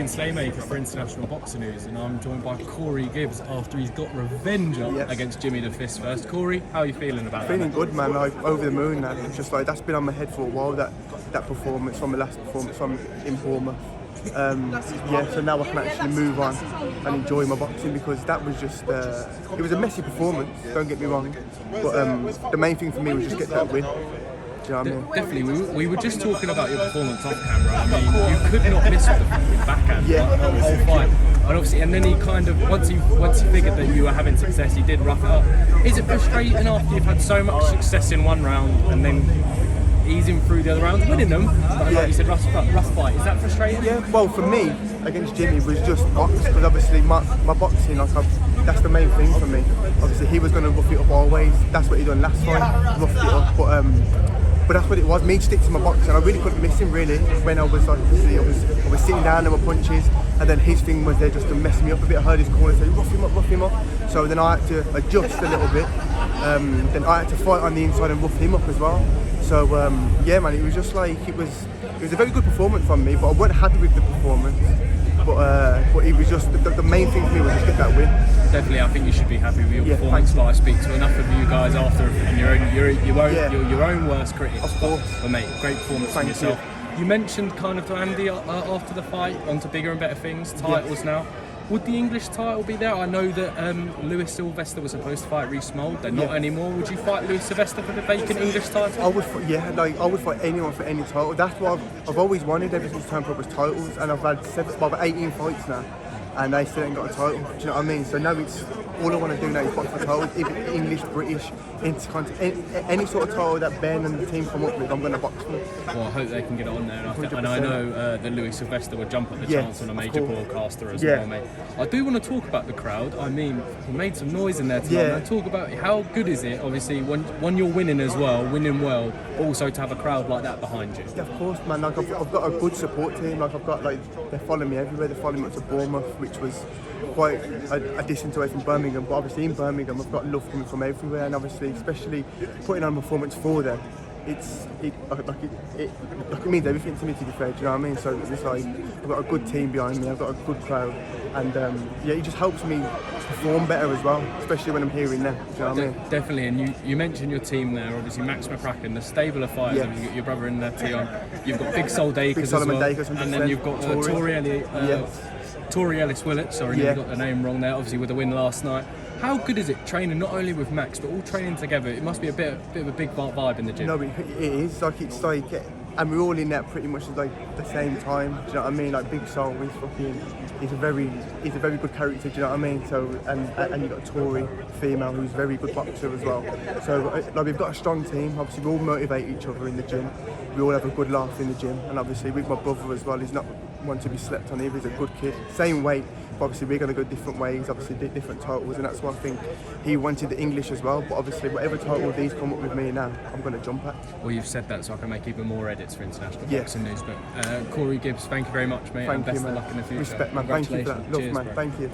Ian Slaymaker for International Boxing News, and I'm joined by Cori Gibbs after he's got revenge against Jimmy the Fist First. Cori, how are you feeling about that? Feeling good, man. Like over the moon. Now. It's just like that's been on my head for a while. That performance from the last performance from in Bournemouth. So now I can actually move on and enjoy my boxing, because that was just it was a messy performance, don't get me wrong, but the main thing for me was just get that win. Do you know what I mean? Definitely, we were just talking about your performance off camera. I mean, you could not miss with the backhand the whole fight. And obviously, and then he kind of once he figured that you were having success, he did rough it up. Is it frustrating after you've had so much success in one round and then easing through the other rounds, winning them, but like you said, rough fight? Is that frustrating? Yeah, well, for me, against Jimmy was just box, because obviously my boxing, that's the main thing for me. Obviously, he was going to rough it up always. That's what he done last time, roughed it up. But that's what it was. Me stick to my boxing. I really couldn't miss him really. When I was I was sitting down on my punches, and then his thing was there just to mess me up a bit. I heard his corner say rough him up. So then I had to adjust a little bit. Then I had to fight on the inside and rough him up as well. So yeah, man, it was just like it was a very good performance from me. But I wasn't happy with the performance. But it was just the main thing for me was just get that win. Definitely, I think you should be happy with your performance. But I speak to enough of you guys after, and you're your own worst critic. Of course. But mate, great performance from yourself. You mentioned kind of to Andy after the fight, onto bigger and better things, titles now. Would the English title be there? I know that Sylvester was supposed to fight Reece Mould. They're not anymore. Would you fight Sylvester for the vacant English title? I would fight anyone for any title. That's what I've always wanted ever since Time was titles, and I've had 18 fights now, and they still ain't got a title. Do you know what I mean? So now it's all I want to do now is box for titles, even English, British, any sort of title that Ben and the team come up with, I'm going to box for. Well, I hope they can get it on there, and I know that Sylvester would jump at the chance on a major broadcaster as well, mate. I do want to talk about the crowd. I mean, he made some noise in there tonight. Talk about how good is it, obviously, when you're winning as well, winning well, but also to have a crowd like that behind you. Yeah, of course, man. Like I've got a good support team. Like I've got they follow me everywhere. They follow me to Bournemouth, which was quite a distance away from Birmingham. But obviously in Birmingham, I've got love coming from everywhere, and obviously, especially putting on a performance for them, it means everything to me, to be fair. Do you know what I mean? So it's like I've got a good team behind me. I've got a good crowd, and it just helps me perform better as well, especially when I'm hearing them. Do you know what I mean? Definitely. And you mentioned your team there. Obviously, Max McCracken, the stable of fighters. You've got your brother in there, Tion. You've got Big Sol Dacres as well, and then you've got Tori Ellis-Willets. Sorry, you got the name wrong there. Obviously, with the win last night. How good is it training not only with Max but all training together? It must be a bit of a big vibe in the gym. No, it is. And we're all in there pretty much at the same time. Do you know what I mean? Like Big Sol, he's a very good character. Do you know what I mean? So and you've got Tori, female, who's a very good boxer as well. So we've got a strong team. Obviously, we all motivate each other in the gym. We all have a good laugh in the gym. And obviously, with my brother as well, he's not one to be slept on either. He's a good kid. Same weight. But obviously we're going to go different ways, obviously different titles, and that's why I think he wanted the English as well. But obviously whatever title these come up with me now, I'm going to jump at. Well, you've said that so I can make even more edits for International Boxing News. But Cori Gibbs, thank you very much, mate, and best of luck in the future. Respect, man. Thank you for that. Love, man. Thank you.